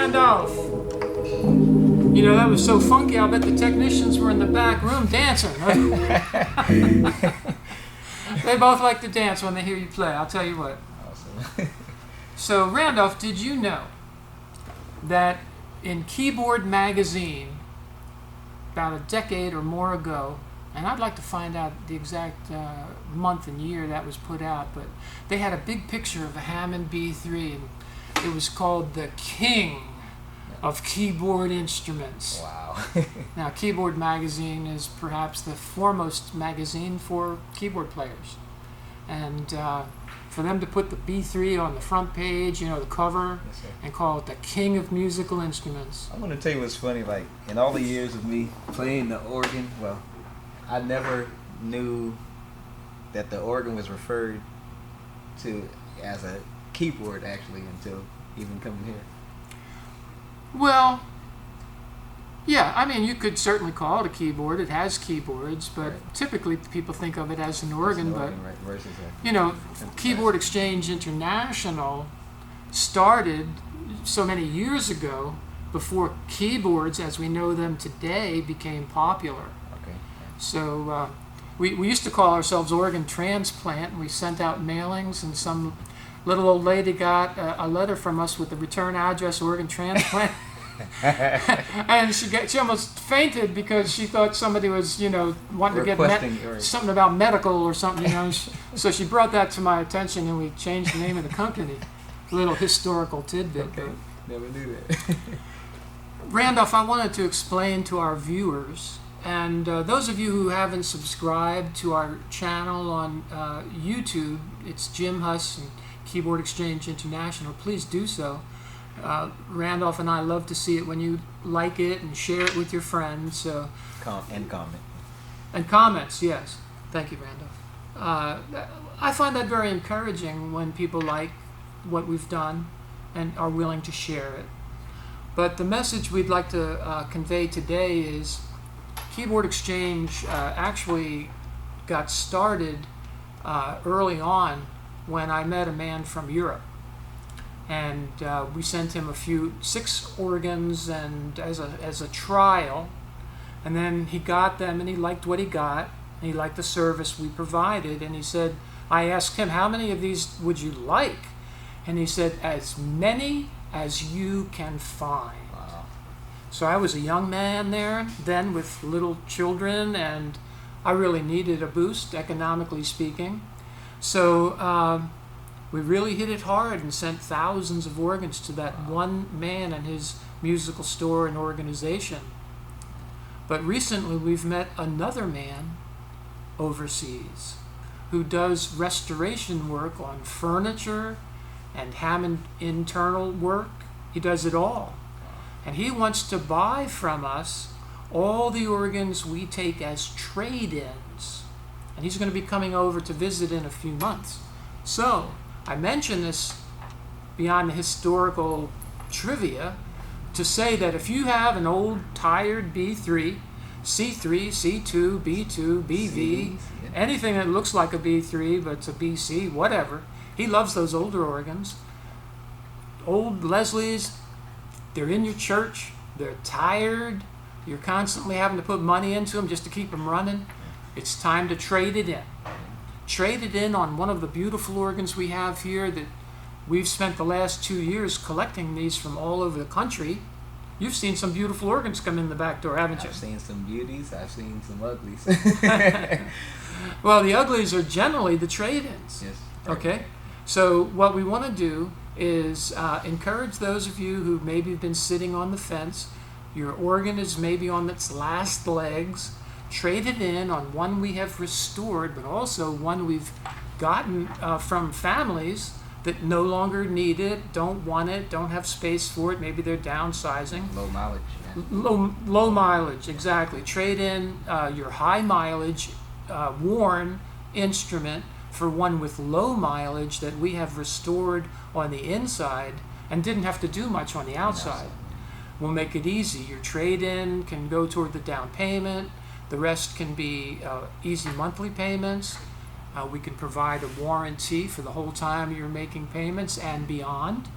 Randolph. You know, that was so funky, I'll bet the technicians were in the back room dancing. They both like to dance when they hear you play, I'll tell you what. Awesome. So, Randolph, did you know that in Keyboard magazine, about a decade or more ago, and I'd like to find out the exact month and year that was put out, but they had a big picture of a Hammond B-3, and it was called the King of Keyboard Instruments. Wow. Now, Keyboard magazine is perhaps the foremost magazine for keyboard players. And for them to put the B3 on the front page, you know, the cover, Yes, sir. and call it the King of Musical Instruments. I'm going to tell you what's funny. Like, in all the years of me playing the organ, well, I never knew that the organ was referred to as a keyboard, actually, until even coming here. Well, yeah, I mean, you could certainly call it a keyboard. It has keyboards, but Right. typically people think of it as an organ. It's an But, organ, right, versus a you know, synthesizer. Keyboard Exchange International started so many years ago before keyboards as we know them today became popular. Okay. So we used to call ourselves Organ Transplant. We sent out mailings, and some little old lady got a letter from us with the return address, Organ Transplant. And she almost fainted because she thought somebody was, you know, wanting to get Requesting yours. something about medical or something, you know. So she brought that to my attention, and we changed the name of the company. A little historical tidbit. Okay. Never knew that. Randolph, I wanted to explain to our viewers, and those of you who haven't subscribed to our channel on YouTube, it's Jim Huss and Keyboard Exchange International, please do so. Randolph and I love to see it when you like it and share it with your friends. So. And comment. And comments, yes. Thank you, Randolph. I find that very encouraging when people like what we've done and are willing to share it. But the message we'd like to convey today is Keyboard Exchange actually got started early on when I met a man from Europe. And we sent him 6 organs and as a trial. And then he got them and he liked what he got. And he liked the service we provided. And he said, I asked him, how many of these would you like? And he said, as many as you can find. Wow. So I was a young man there then with little children, and I really needed a boost, economically speaking. So we really hit it hard and sent thousands of organs to that one man and his musical store and organization. But recently we've met another man overseas who does restoration work on furniture and Hammond internal work. He does it all. And he wants to buy from us all the organs we take as trade-ins. And he's going to be coming over to visit in a few months. So, I mention this beyond the historical trivia to say that if you have an old tired B3, C3, C2, B2, BV, anything that looks like a B3 but it's a BC, whatever, he loves those older organs. Old Leslie's, they're in your church, they're tired, you're constantly having to put money into them just to keep them running. It's time to trade it in. Trade it in on one of the beautiful organs we have here that we've spent the last 2 years collecting these from all over the country. You've seen some beautiful organs come in the back door, haven't you? I've seen some beauties, I've seen some uglies. Well, the uglies are generally the trade-ins. Yes. Okay? So what we want to do is encourage those of you who maybe have been sitting on the fence, your organ is maybe on its last legs, trade it in on one we have restored, but also one we've gotten from families that no longer need it, don't want it, don't have space for it, maybe they're downsizing. Low mileage. Yeah. Low mileage, exactly. Trade in your high mileage worn instrument for one with low mileage that we have restored on the inside and didn't have to do much on the outside. We'll make it easy. Your trade-in can go toward the down payment. The rest can be easy monthly payments. We can provide a warranty for the whole time you're making payments and beyond.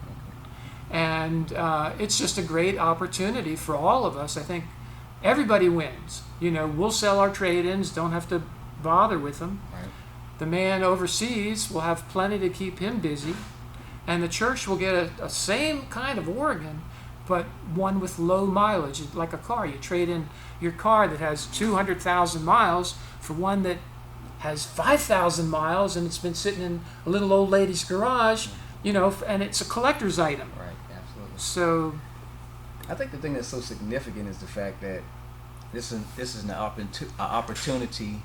And it's just a great opportunity for all of us. I think everybody wins. You know, we'll sell our trade-ins, don't have to bother with them. Right. The man overseas will have plenty to keep him busy. And the church will get a same kind of organ, but one with low mileage, like a car. You trade in your car that has 200,000 miles for one that has 5,000 miles and it's been sitting in a little old lady's garage, you know, and it's a collector's item. Right, absolutely. So I think the thing that's so significant is the fact that this is an opportunity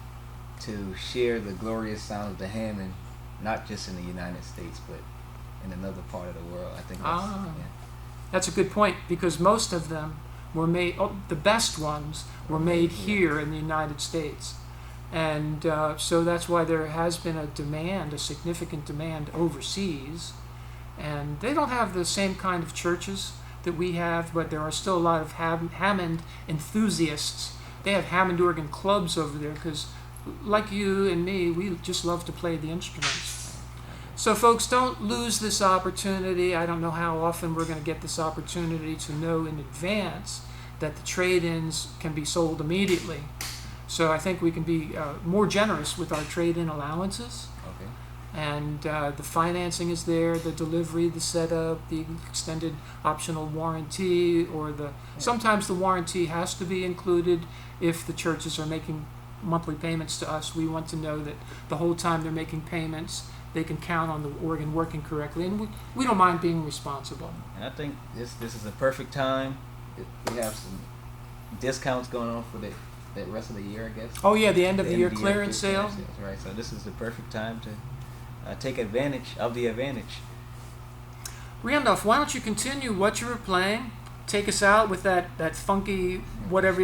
to share the glorious sound of the Hammond, not just in the United States, but in another part of the world. I think that's a good point, because most of them were made, the best ones were made here in the United States. And so that's why there has been a significant demand overseas. And they don't have the same kind of churches that we have, but there are still a lot of Hammond enthusiasts. They have Hammond organ clubs over there because, like you and me, we just love to play the instruments. So folks, don't lose this opportunity. I don't know how often we're going to get this opportunity to know in advance that the trade-ins can be sold immediately. So I think we can be more generous with our trade-in allowances. Okay. And the financing is there, the delivery, the setup, the extended optional warranty, or sometimes the warranty has to be included if the churches are making monthly payments to us. We want to know that the whole time they're making payments, they can count on the organ working correctly, and we don't mind being responsible. And I think this is a perfect time. We have some discounts going on for the rest of the year, I guess. Oh yeah, the end of the year clearance sale. Right, so this is the perfect time to take advantage of the advantage. Randolph, why don't you continue what you were playing? Take us out with that funky whatever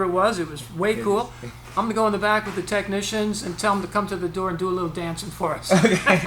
it was. It was way cool. I'm going to go in the back with the technicians and tell them to come to the door and do a little dancing for us. Okay.